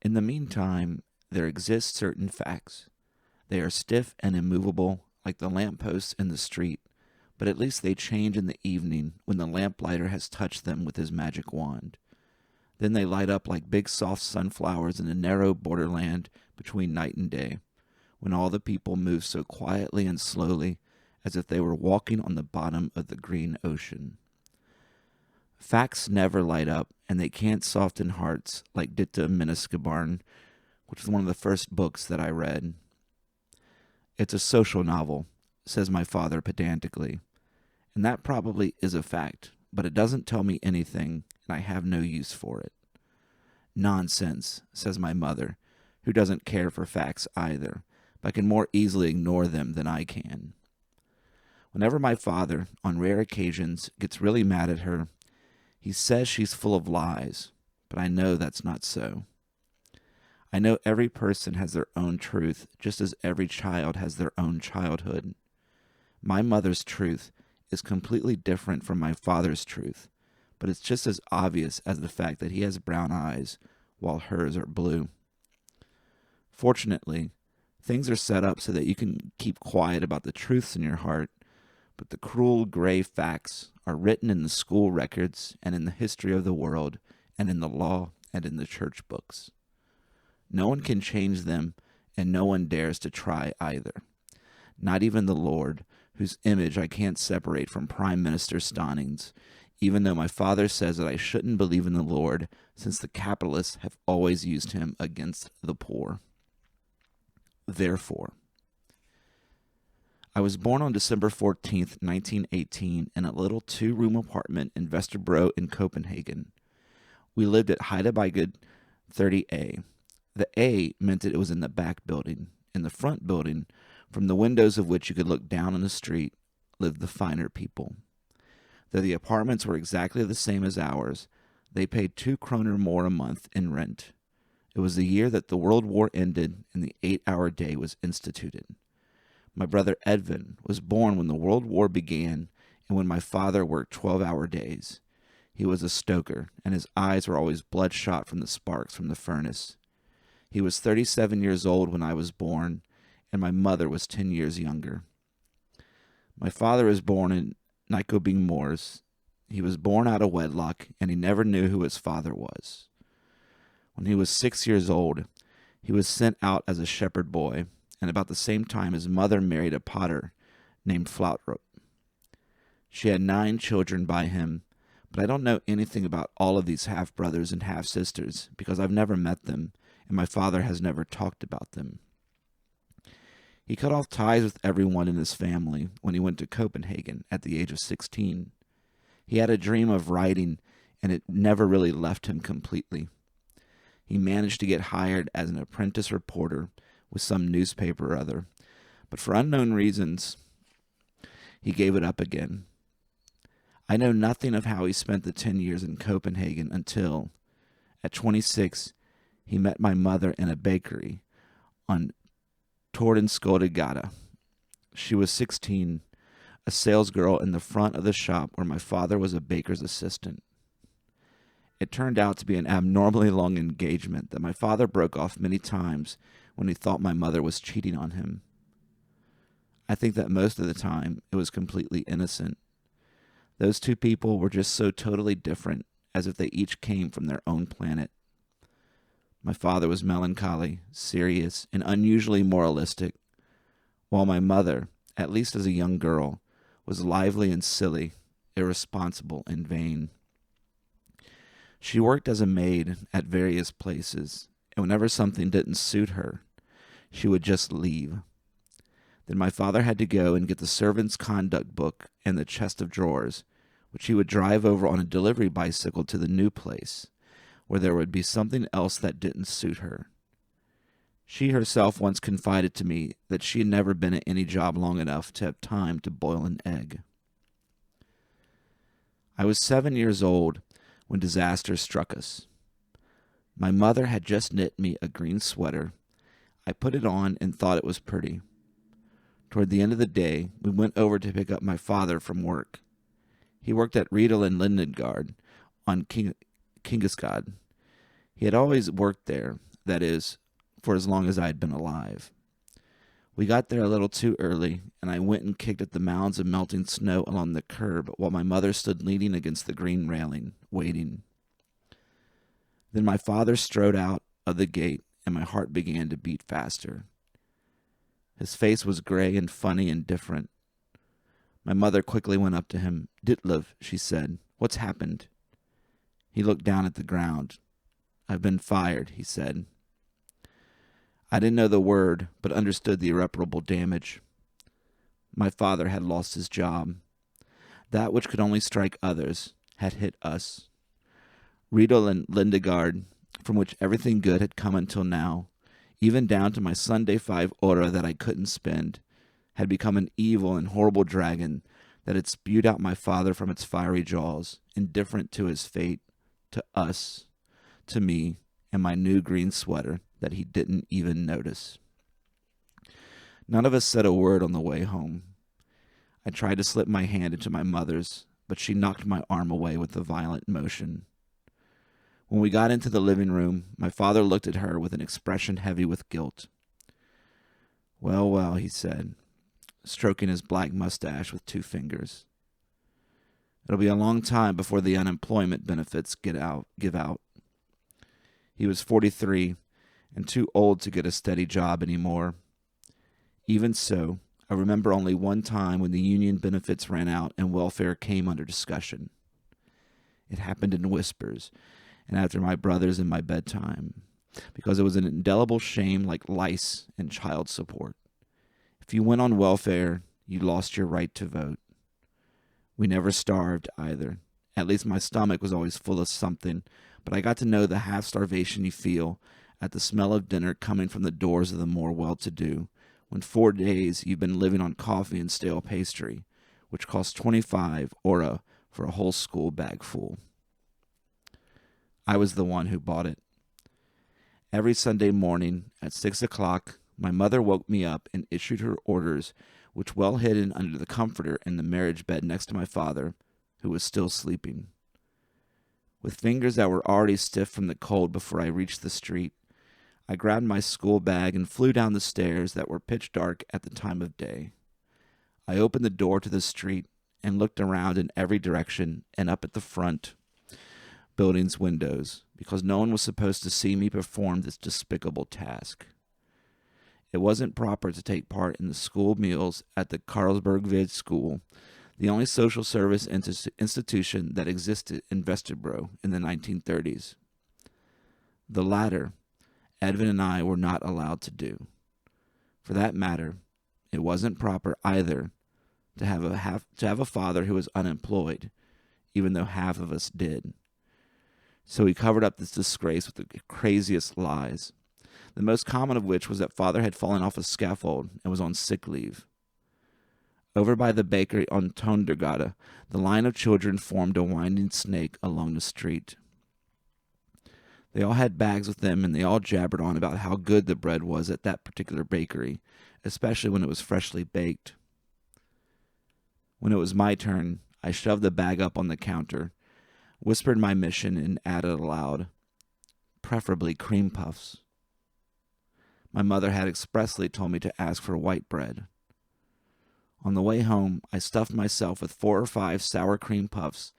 In the meantime, there exist certain facts. They are stiff and immovable, like the lampposts in the street, but at least they change in the evening when the lamplighter has touched them with his magic wand. Then they light up like big soft sunflowers in the narrow borderland between night and day, when all the people move so quietly and slowly as if they were walking on the bottom of the green ocean. Facts never light up, and they can't soften hearts like Ditlevsen, which was one of the first books that I read. It's a social novel, says my father pedantically, and that probably is a fact, but it doesn't tell me anything, and I have no use for it. Nonsense, says my mother, who doesn't care for facts either, but can more easily ignore them than I can. Whenever my father, on rare occasions, gets really mad at her, he says she's full of lies, but I know that's not so. I know every person has their own truth, just as every child has their own childhood. My mother's truth is completely different from my father's truth, but it's just as obvious as the fact that he has brown eyes, while hers are blue. Fortunately, things are set up so that you can keep quiet about the truths in your heart, but the cruel gray facts are written in the school records and in the history of the world and in the law and in the church books. No one can change them, and no one dares to try either. Not even the Lord, whose image I can't separate from Prime Minister Stannings, even though my father says that I shouldn't believe in the Lord, since the capitalists have always used him against the poor. Therefore, I was born on December 14th, 1918, in a little two-room apartment in Vesterbro in Copenhagen. We lived at Heidelberg 30A. The A meant that it was in the back building. In the front building, from the windows of which you could look down on the street, lived the finer people. Though the apartments were exactly the same as ours, they paid 2 kroner more a month in rent. It was the year that the World War ended and the 8-hour day was instituted. My brother Edvin was born when the World War began and when my father worked 12-hour days. He was a stoker, and his eyes were always bloodshot from the sparks from the furnace. He was 37 years old when I was born, and my mother was 10 years younger. My father was born in Nykøbing Mors. He was born out of wedlock, and he never knew who his father was. When he was 6 years old, he was sent out as a shepherd boy, and about the same time his mother married a potter named Flautrup. She had 9 children by him, but I don't know anything about all of these half-brothers and half-sisters because I've never met them, and my father has never talked about them. He cut off ties with everyone in his family when he went to Copenhagen at the age of 16. He had a dream of writing, and it never really left him completely. He managed to get hired as an apprentice reporter with some newspaper or other, but for unknown reasons, he gave it up again. I know nothing of how he spent the 10 years in Copenhagen until, at 26, he met my mother in a bakery on Tordenskjoldegade. She was 16, a salesgirl in the front of the shop where my father was a baker's assistant. It turned out to be an abnormally long engagement that my father broke off many times when he thought my mother was cheating on him. I think that most of the time it was completely innocent. Those two people were just so totally different, as if they each came from their own planet. My father was melancholy, serious, and unusually moralistic, while my mother, at least as a young girl, was lively and silly, irresponsible and vain. She worked as a maid at various places, and whenever something didn't suit her, she would just leave. Then my father had to go and get the servant's conduct book and the chest of drawers, which he would drive over on a delivery bicycle to the new place, where there would be something else that didn't suit her. She herself once confided to me that she had never been at any job long enough to have time to boil an egg. I was 7 years old when disaster struck us. My mother had just knit me a green sweater. I put it on and thought it was pretty. Toward the end of the day, we went over to pick up my father from work. He worked at Riedel and Lindengard on Kingesgade. He had always worked there, that is, for as long as I had been alive. We got there a little too early, and I went and kicked at the mounds of melting snow along the curb while my mother stood leaning against the green railing, waiting. Then my father strode out of the gate, and my heart began to beat faster. His face was gray and funny and different. My mother quickly went up to him. "Ditlev," she said, "what's happened?" He looked down at the ground. "I've been fired," he said. I didn't know the word, but understood the irreparable damage. My father had lost his job. That which could only strike others had hit us. Riedel and Lindegard, from which everything good had come until now, even down to my Sunday 5 ore that I couldn't spend, had become an evil and horrible dragon that had spewed out my father from its fiery jaws, indifferent to his fate, to us, to me, and my new green sweater that he didn't even notice. None of us said a word on the way home. I tried to slip my hand into my mother's, but she knocked my arm away with a violent motion. When we got into the living room, my father looked at her with an expression heavy with guilt. "Well, well," he said, stroking his black mustache with 2 fingers. "It'll be a long time before the unemployment benefits give out." He was 43 and too old to get a steady job anymore. Even so, I remember only one time when the union benefits ran out and welfare came under discussion. It happened in whispers and after my brothers and my bedtime, because it was an indelible shame like lice and child support. If you went on welfare, you lost your right to vote. We never starved either. At least my stomach was always full of something, but I got to know the half-starvation you feel at the smell of dinner coming from the doors of the more well-to-do, when 4 days you've been living on coffee and stale pastry, which costs 25 ore for a whole school bag full. I was the one who bought it. Every Sunday morning at 6 o'clock, my mother woke me up and issued her orders, which well hidden under the comforter in the marriage bed next to my father, who was still sleeping. With fingers that were already stiff from the cold before I reached the street, I grabbed my school bag and flew down the stairs that were pitch dark at the time of day. I opened the door to the street and looked around in every direction and up at the front building's windows, because no one was supposed to see me perform this despicable task. It wasn't proper to take part in the school meals at the Carlsbergved School, the only social service institution that existed in Vesterbro in the 1930s. The latter, Edvin and I were not allowed to do. For that matter, it wasn't proper either to have a father who was unemployed, even though half of us did. So he covered up this disgrace with the craziest lies, the most common of which was that father had fallen off a scaffold and was on sick leave. Over by the bakery on Tondergata, the line of children formed a winding snake along the street. They all had bags with them, and they all jabbered on about how good the bread was at that particular bakery, especially when it was freshly baked. When it was my turn, I shoved the bag up on the counter, whispered my mission, and added aloud, "Preferably cream puffs." My mother had expressly told me to ask for white bread. On the way home, I stuffed myself with 4 or 5 sour cream puffs,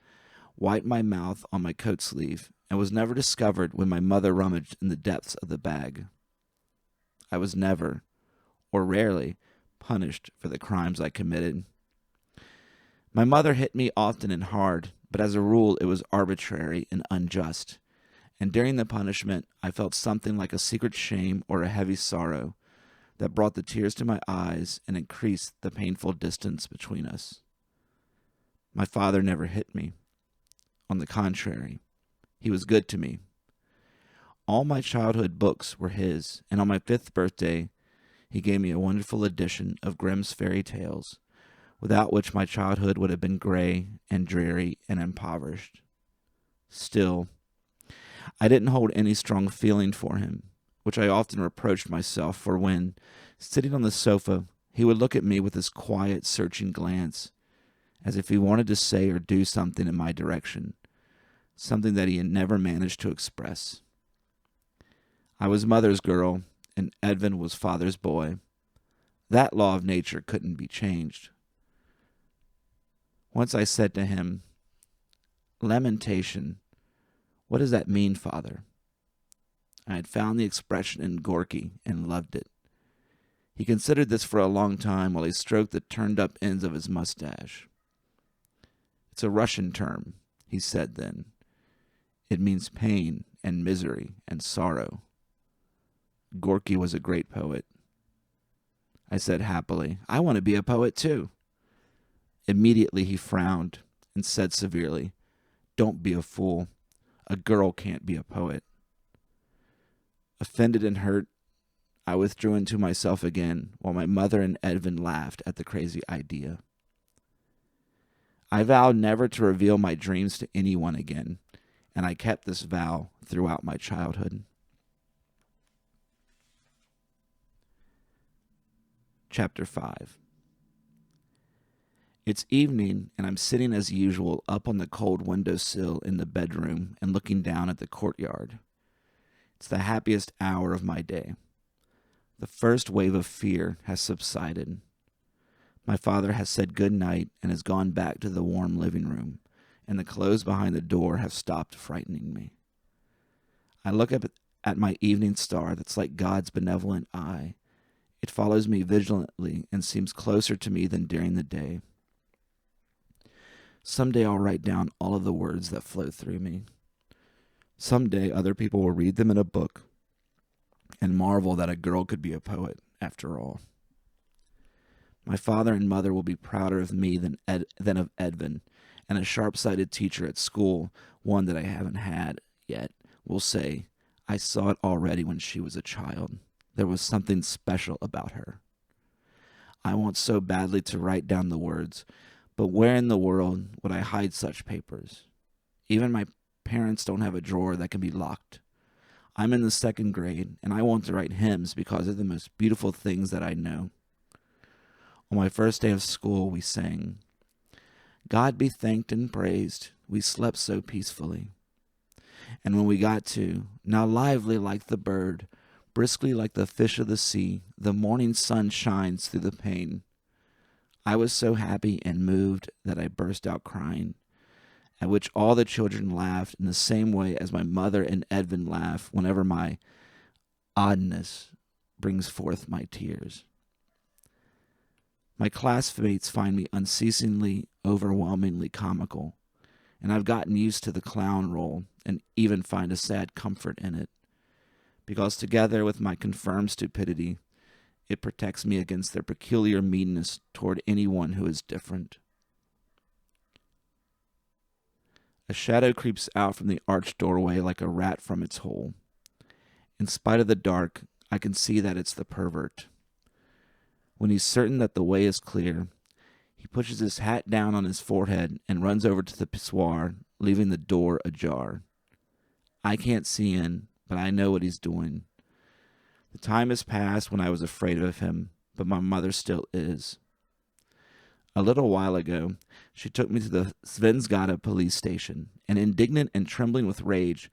wiped my mouth on my coat sleeve, and was never discovered when my mother rummaged in the depths of the bag. I was never, or rarely, punished for the crimes I committed. My mother hit me often and hard, but as a rule it was arbitrary and unjust, and during the punishment I felt something like a secret shame or a heavy sorrow that brought the tears to my eyes and increased the painful distance between us. My father never hit me. On the contrary, he was good to me. All my childhood books were his, and on my 5th birthday, he gave me a wonderful edition of Grimm's fairy tales, without which my childhood would have been gray and dreary and impoverished. Still, I didn't hold any strong feeling for him, which I often reproached myself for when, sitting on the sofa, he would look at me with his quiet, searching glance, as if he wanted to say or do something in my direction, something that he had never managed to express. I was mother's girl, and Edvin was father's boy. That law of nature couldn't be changed. Once I said to him, "Lamentation, what does that mean, Father?" I had found the expression in Gorky and loved it. He considered this for a long time while he stroked the turned-up ends of his mustache. "It's a Russian term," he said then. "It means pain and misery and sorrow." Gorky was a great poet. I said happily, "I want to be a poet too." Immediately he frowned and said severely, "Don't be a fool. A girl can't be a poet." Offended and hurt, I withdrew into myself again while my mother and Edvin laughed at the crazy idea. I vowed never to reveal my dreams to anyone again, and I kept this vow throughout my childhood. Chapter 5. It's evening, and I'm sitting as usual up on the cold windowsill in the bedroom and looking down at the courtyard. It's the happiest hour of my day. The first wave of fear has subsided. My father has said good night and has gone back to the warm living room, and the clothes behind the door have stopped frightening me. I look up at my evening star that's like God's benevolent eye. It follows me vigilantly and seems closer to me than during the day. Someday I'll write down all of the words that flow through me. Someday other people will read them in a book and marvel that a girl could be a poet after all. My father and mother will be prouder of me than of Edvin, and a sharp-sighted teacher at school, one that I haven't had yet, will say, "I saw it already when she was a child. There was something special about her." I want so badly to write down the words, but where in the world would I hide such papers? Even my parents don't have a drawer that can be locked. I'm in the 2nd grade, and I want to write hymns because they're the most beautiful things that I know. On my first day of school, we sang, "God be thanked and praised, we slept so peacefully." And when we got to, "Now lively like the bird, briskly like the fish of the sea, the morning sun shines through the pane," I was so happy and moved that I burst out crying, at which all the children laughed in the same way as my mother and Edvin laugh whenever my oddness brings forth my tears. My classmates find me unceasingly, overwhelmingly comical, and I've gotten used to the clown role and even find a sad comfort in it, because together with my confirmed stupidity, it protects me against their peculiar meanness toward anyone who is different. A shadow creeps out from the arched doorway like a rat from its hole. In spite of the dark, I can see that it's the pervert. When he's certain that the way is clear, he pushes his hat down on his forehead and runs over to the pissoir, leaving the door ajar. I can't see in, but I know what he's doing. The time has passed when I was afraid of him, but my mother still is. A little while ago, she took me to the Svenskata police station, and indignant and trembling with rage,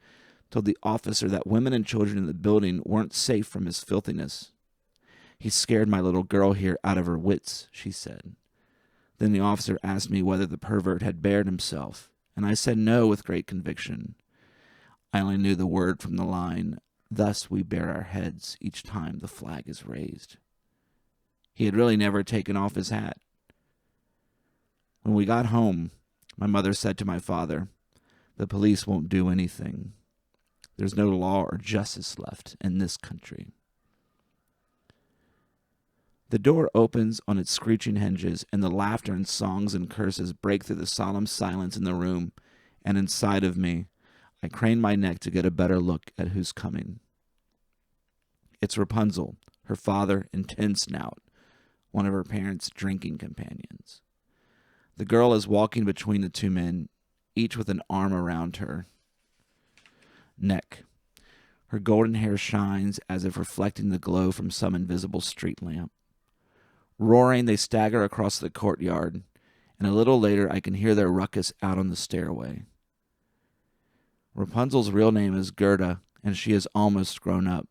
told the officer that women and children in the building weren't safe from his filthiness. "He scared my little girl here out of her wits," she said. Then the officer asked me whether the pervert had bared himself, and I said no with great conviction. I only knew the word from the line, "Thus we bare our heads each time the flag is raised." He had really never taken off his hat. When we got home, my mother said to my father, "The police won't do anything. There's no law or justice left in this country." The door opens on its screeching hinges, and the laughter and songs and curses break through the solemn silence in the room, and inside of me, I crane my neck to get a better look at who's coming. It's Rapunzel, her father and Tin Snout, one of her parents' drinking companions. The girl is walking between the two men, each with an arm around her neck. Her golden hair shines as if reflecting the glow from some invisible street lamp. Roaring, they stagger across the courtyard, and a little later I can hear their ruckus out on the stairway. Rapunzel's real name is Gerda, and she is almost grown up,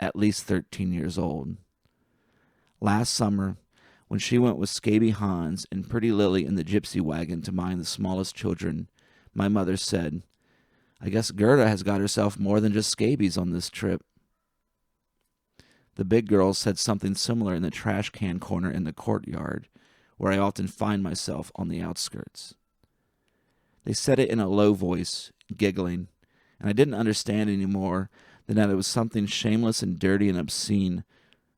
at least 13 years old. Last summer, when she went with Scaby Hans and Pretty Lily in the gypsy wagon to mind the smallest children, my mother said, "I guess Gerda has got herself more than just scabies on this trip." The big girls said something similar in the trash can corner in the courtyard, where I often find myself on the outskirts. They said it in a low voice, giggling, and I didn't understand any more than that it was something shameless and dirty and obscene,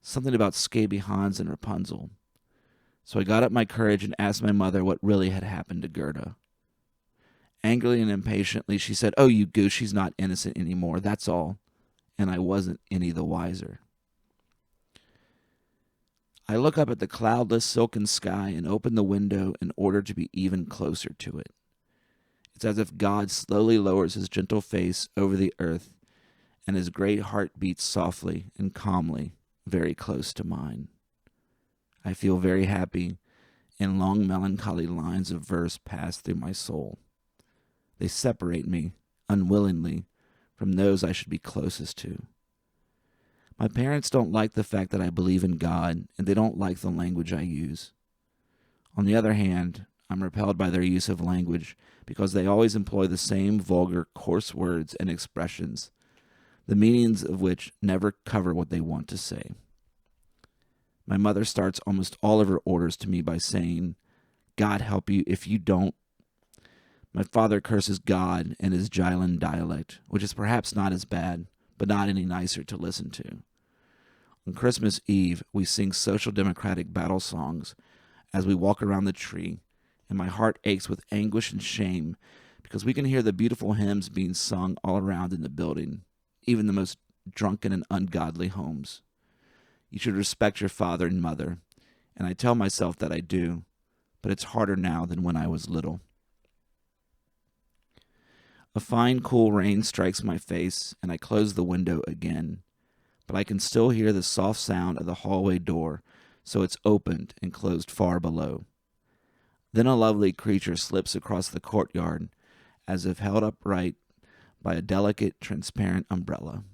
something about Scaby Hans and Rapunzel. So I got up my courage and asked my mother what really had happened to Gerda. Angrily and impatiently, she said, "Oh, you goose, she's not innocent anymore, that's all." And I wasn't any the wiser. I look up at the cloudless, silken sky and open the window in order to be even closer to it. It's as if God slowly lowers his gentle face over the earth, and his great heart beats softly and calmly, very close to mine. I feel very happy, and long melancholy lines of verse pass through my soul. They separate me, unwillingly, from those I should be closest to. My parents don't like the fact that I believe in God, and they don't like the language I use. On the other hand, I'm repelled by their use of language because they always employ the same vulgar, coarse words and expressions, the meanings of which never cover what they want to say. My mother starts almost all of her orders to me by saying, "God help you if you don't." My father curses God in his Jylland dialect, which is perhaps not as bad, but not any nicer to listen to. On Christmas Eve, we sing social democratic battle songs as we walk around the tree, and my heart aches with anguish and shame because we can hear the beautiful hymns being sung all around in the building, even the most drunken and ungodly homes. You should respect your father and mother, and I tell myself that I do, but it's harder now than when I was little. A fine, cool rain strikes my face, and I close the window again, but I can still hear the soft sound of the hallway door, so it's opened and closed far below. Then a lovely creature slips across the courtyard, as if held upright by a delicate, transparent umbrella.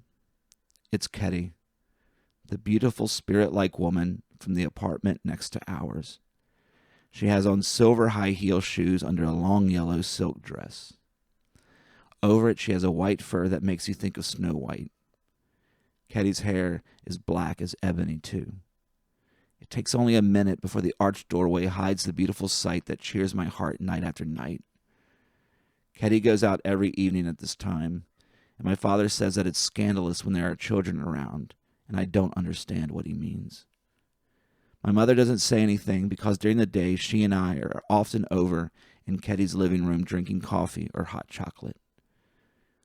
It's Ketty, the beautiful spirit-like woman from the apartment next to ours. She has on silver high-heel shoes under a long yellow silk dress. Over it she has a white fur that makes you think of Snow White. Ketty's hair is black as ebony, too. It takes only a minute before the arched doorway hides the beautiful sight that cheers my heart night after night. Ketty goes out every evening at this time, and my father says that it's scandalous when there are children around, and I don't understand what he means. My mother doesn't say anything because during the day she and I are often over in Ketty's living room drinking coffee or hot chocolate.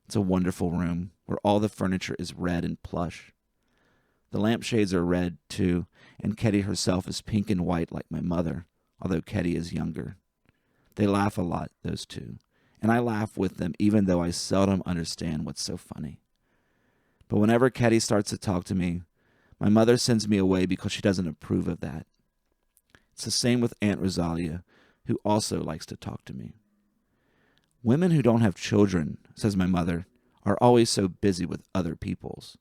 It's a wonderful room where all the furniture is red and plush. The lampshades are red, too, and Ketty herself is pink and white like my mother, although Ketty is younger. They laugh a lot, those two, and I laugh with them even though I seldom understand what's so funny. But whenever Ketty starts to talk to me, my mother sends me away because she doesn't approve of that. It's the same with Aunt Rosalia, who also likes to talk to me. Women who don't have children, says my mother, are always so busy with other people's.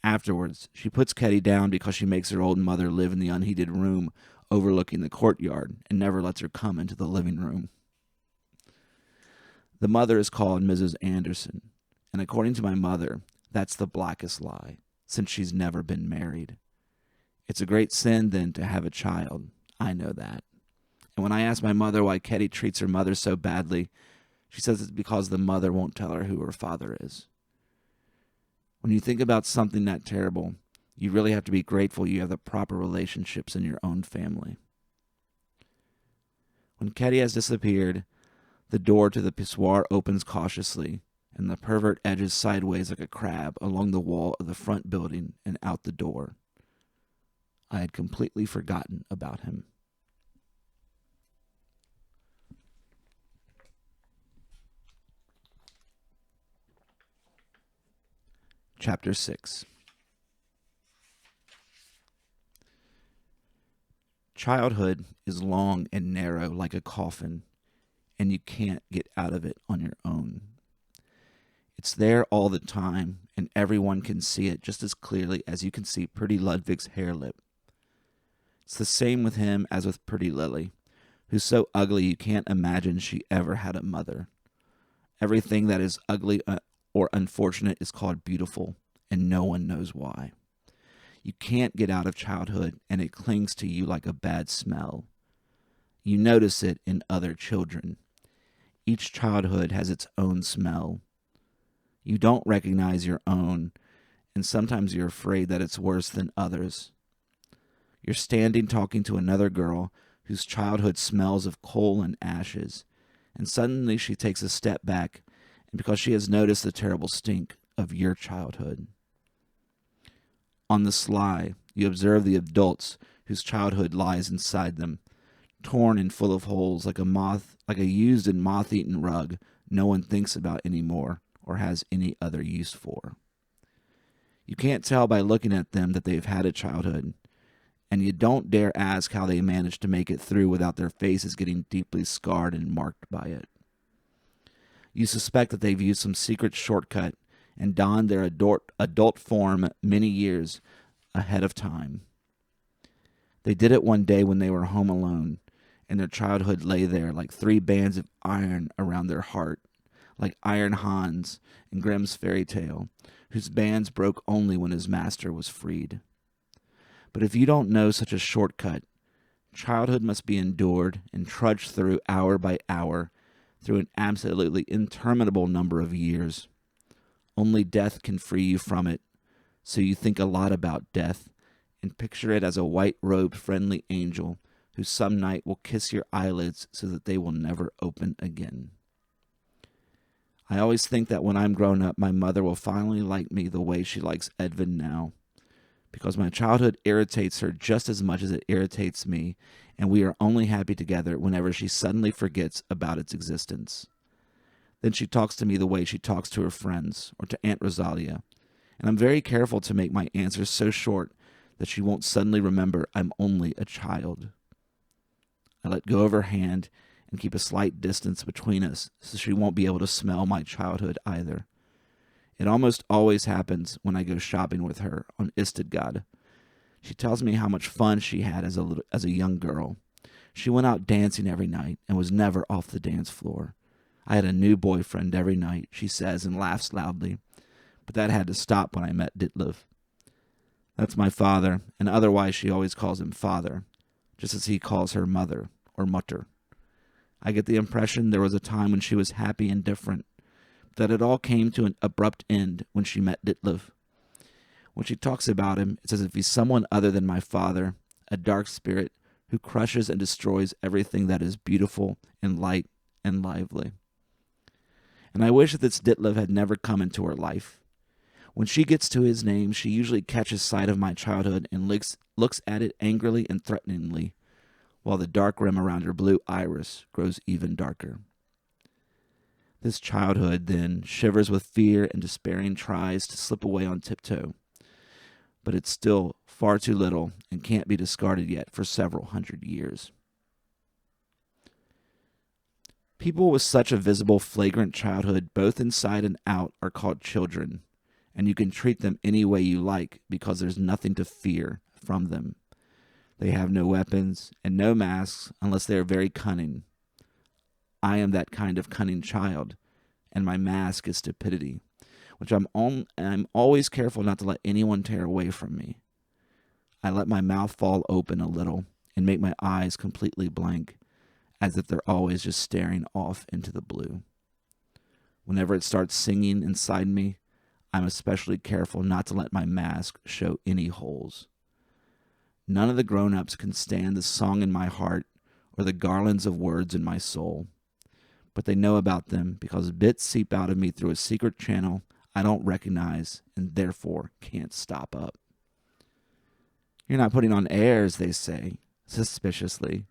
Afterwards, she puts Ketty down because she makes her old mother live in the unheated room overlooking the courtyard and never lets her come into the living room. The mother is called Mrs. Anderson, and according to my mother, that's the blackest lie, since she's never been married. It's a great sin, then, to have a child. I know that. And when I ask my mother why Ketty treats her mother so badly, she says it's because the mother won't tell her who her father is. When you think about something that terrible, you really have to be grateful you have the proper relationships in your own family. When Ketty has disappeared, the door to the pissoir opens cautiously, and the pervert edges sideways like a crab along the wall of the front building and out the door. I had completely forgotten about him. Chapter 6. Childhood is long and narrow like a coffin, and you can't get out of it on your own. It's there all the time, and everyone can see it just as clearly as you can see Pretty Ludwig's hair lip. It's the same with him as with Pretty Lily, who's so ugly you can't imagine she ever had a mother. Everything that is ugly or unfortunate is called beautiful, and no one knows why. You can't get out of childhood, and it clings to you like a bad smell. You notice it in other children. Each childhood has its own smell. You don't recognize your own, and sometimes you're afraid that it's worse than others. You're standing talking to another girl whose childhood smells of coal and ashes, and suddenly she takes a step back, and because she has noticed the terrible stink of your childhood. On the sly, you observe the adults whose childhood lies inside them, torn and full of holes like a used and moth-eaten rug no one thinks about anymore or has any other use for. You can't tell by looking at them that they've had a childhood, and you don't dare ask how they managed to make it through without their faces getting deeply scarred and marked by it. You suspect that they've used some secret shortcut and donned their adult form many years ahead of time. They did it one day when they were home alone, and their childhood lay there like 3 bands of iron around their heart, like Iron Hans in Grimm's fairy tale, whose bands broke only when his master was freed. But if you don't know such a shortcut, childhood must be endured and trudged through hour by hour, through an absolutely interminable number of years. Only death can free you from it, so you think a lot about death and picture it as a white-robed friendly angel who some night will kiss your eyelids so that they will never open again. I always think that when I'm grown up, my mother will finally like me the way she likes Edvin now, because my childhood irritates her just as much as it irritates me, and we are only happy together whenever she suddenly forgets about its existence. Then she talks to me the way she talks to her friends or to Aunt Rosalia, and I'm very careful to make my answers so short that she won't suddenly remember I'm only a child. I let go of her hand and keep a slight distance between us so she won't be able to smell my childhood either. It almost always happens when I go shopping with her on Istedgade. She tells me how much fun she had as a young girl. She went out dancing every night and was never off the dance floor. I had a new boyfriend every night, she says, and laughs loudly. But that had to stop when I met Ditlev. That's my father, and otherwise she always calls him father, just as he calls her mother or mutter. I get the impression there was a time when she was happy and different, that it all came to an abrupt end when she met Ditlev. When she talks about him, it's as if he's someone other than my father, a dark spirit who crushes and destroys everything that is beautiful and light and lively. And I wish that this Ditlev had never come into her life. When she gets to his name, she usually catches sight of my childhood and looks at it angrily and threateningly, while the dark rim around her blue iris grows even darker. This childhood, then, shivers with fear and despairing tries to slip away on tiptoe. But it's still far too little and can't be discarded yet for several hundred years. People with such a visible, flagrant childhood, both inside and out, are called children, and you can treat them any way you like because there's nothing to fear from them. They have no weapons and no masks unless they are very cunning. I am that kind of cunning child, and my mask is stupidity, which I'm always careful not to let anyone tear away from me. I let my mouth fall open a little and make my eyes completely blank, as if they're always just staring off into the blue. Whenever it starts singing inside me, I'm especially careful not to let my mask show any holes. None of the grown-ups can stand the song in my heart or the garlands of words in my soul, but they know about them because bits seep out of me through a secret channel I don't recognize and therefore can't stop up. You're not putting on airs, they say, suspiciously,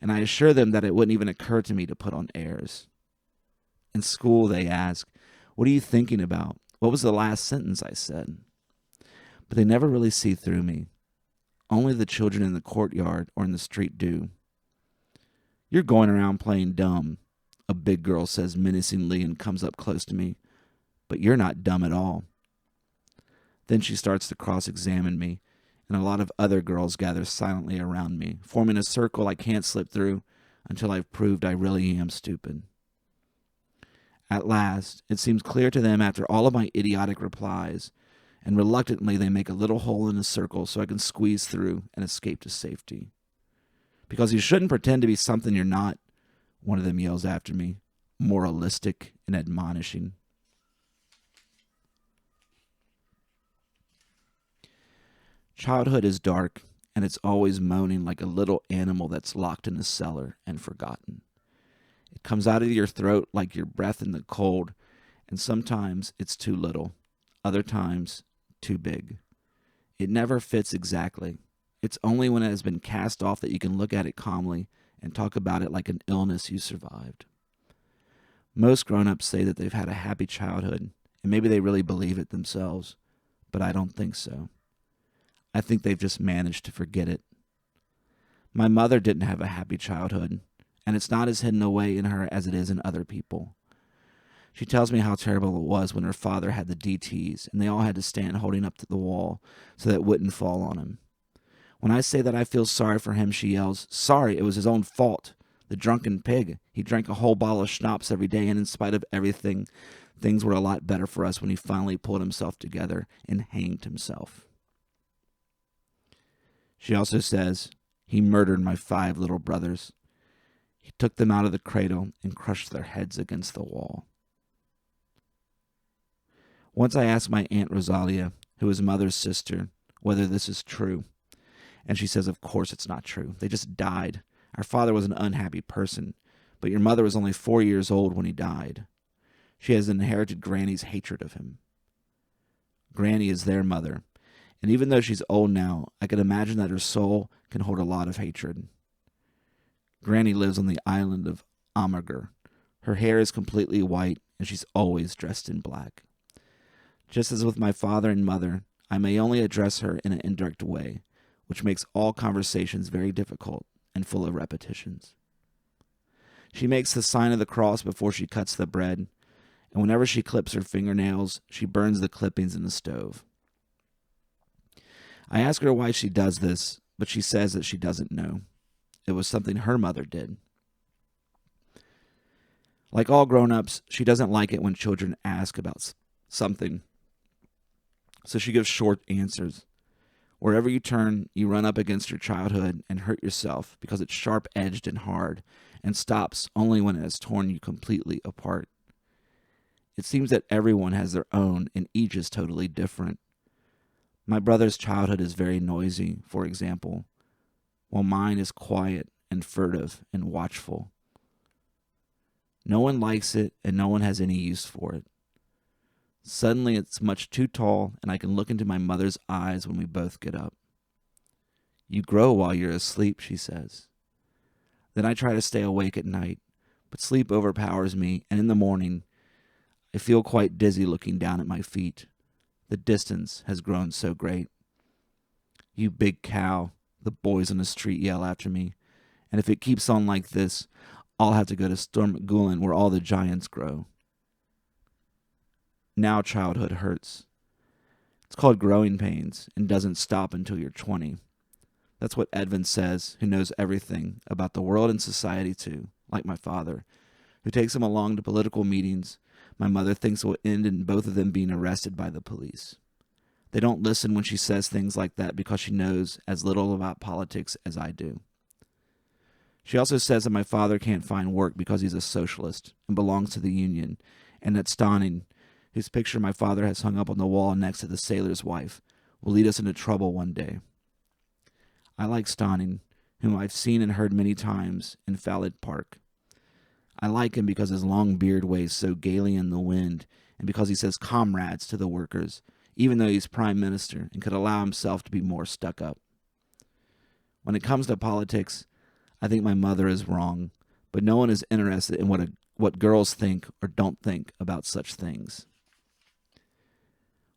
and I assure them that it wouldn't even occur to me to put on airs. In school, they ask, "What are you thinking about? What was the last sentence I said?" But they never really see through me. Only the children in the courtyard or in the street do. "You're going around playing dumb," a big girl says menacingly and comes up close to me. but you're not dumb at all. Then she starts to cross-examine me, and a lot of other girls gather silently around me, forming a circle I can't slip through until I've proved I really am stupid. At last, it seems clear to them after all of my idiotic replies, and reluctantly they make a little hole in the circle so I can squeeze through and escape to safety. Because you shouldn't pretend to be something you're not, one of them yells after me, moralistic and admonishing. Childhood is dark, and it's always moaning like a little animal that's locked in a cellar and forgotten. It comes out of your throat like your breath in the cold, and sometimes it's too little, other times too big. It never fits exactly. It's only when it has been cast off that you can look at it calmly and talk about it like an illness you survived. Most grown-ups say that they've had a happy childhood, and maybe they really believe it themselves, but I don't think so. I think they've just managed to forget it. My mother didn't have a happy childhood, and it's not as hidden away in her as it is in other people. She tells me how terrible it was when her father had the DTs, and they all had to stand holding up to the wall so that it wouldn't fall on him. When I say that I feel sorry for him, she yells, "Sorry, it was his own fault. The drunken pig. He drank a whole bottle of schnapps every day, and in spite of everything, things were a lot better for us when he finally pulled himself together and hanged himself." She also says, "He murdered my 5 little brothers. He took them out of the cradle and crushed their heads against the wall." Once I asked my Aunt Rosalia, who is Mother's sister, whether this is true, and she says, "Of course it's not true. They just died. Our father was an unhappy person, but your mother was only 4 years old when he died. She has inherited Granny's hatred of him." Granny is their mother, and even though she's old now, I can imagine that her soul can hold a lot of hatred. Granny lives on the island of Amager. Her hair is completely white, and she's always dressed in black. Just as with my father and mother, I may only address her in an indirect way, which makes all conversations very difficult and full of repetitions. She makes the sign of the cross before she cuts the bread, and whenever she clips her fingernails, she burns the clippings in the stove. I ask her why she does this, but she says that she doesn't know. It was something her mother did. Like all grown-ups, she doesn't like it when children ask about something, so she gives short answers. Wherever you turn, you run up against your childhood and hurt yourself because it's sharp-edged and hard, and stops only when it has torn you completely apart. It seems that everyone has their own, and each is totally different. My brother's childhood is very noisy, for example, while mine is quiet and furtive and watchful. No one likes it, and no one has any use for it. Suddenly it's much too tall, and I can look into my mother's eyes when we both get up. "You grow while you're asleep," she says. Then I try to stay awake at night, but sleep overpowers me, and in the morning I feel quite dizzy looking down at my feet. The distance has grown so great. "You big cow," the boys on the street yell after me, and if it keeps on like this, I'll have to go to Stormgulen where all the giants grow. Now childhood hurts. It's called growing pains and doesn't stop until you're 20. That's what Edvin says, who knows everything about the world and society too, like my father, who takes him along to political meetings my mother thinks will end in both of them being arrested by the police. They don't listen when she says things like that because she knows as little about politics as I do. She also says that my father can't find work because he's a socialist and belongs to the union, and that Stanin, whose picture my father has hung up on the wall next to the sailor's wife, will lead us into trouble one day. I like Stanin, whom I've seen and heard many times in Fallid Park. I like him because his long beard waves so gaily in the wind, and because he says comrades to the workers, even though he's prime minister and could allow himself to be more stuck up. When it comes to politics, I think my mother is wrong, but no one is interested in what girls think or don't think about such things.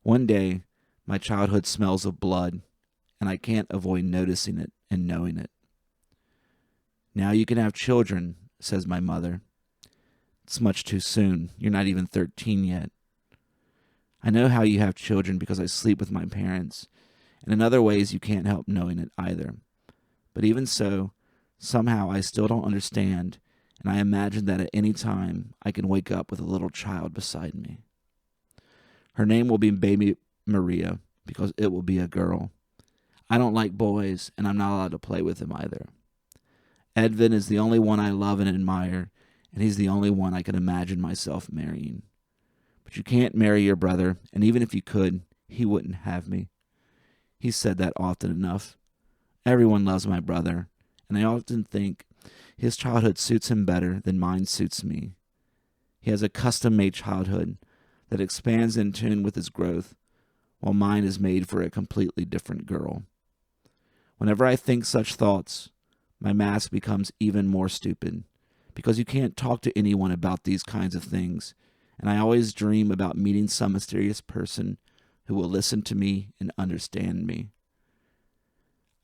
One day, my childhood smells of blood, and I can't avoid noticing it and knowing it. "Now you can have children," says my mother. "It's much too soon. You're not even 13 yet." I know how you have children because I sleep with my parents, and in other ways you can't help knowing it either. But even so, somehow I still don't understand, and I imagine that at any time I can wake up with a little child beside me. Her name will be Baby Maria, because it will be a girl. I don't like boys, and I'm not allowed to play with them either. Edvin is the only one I love and admire, and he's the only one I can imagine myself marrying. But you can't marry your brother, and even if you could, he wouldn't have me. He's said that often enough. Everyone loves my brother, and I often think his childhood suits him better than mine suits me. He has a custom-made childhood that expands in tune with his growth, while mine is made for a completely different girl. Whenever I think such thoughts, my mask becomes even more stupid, because you can't talk to anyone about these kinds of things, and I always dream about meeting some mysterious person who will listen to me and understand me.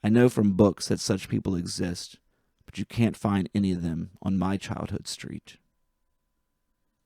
I know from books that such people exist, but you can't find any of them on my childhood street.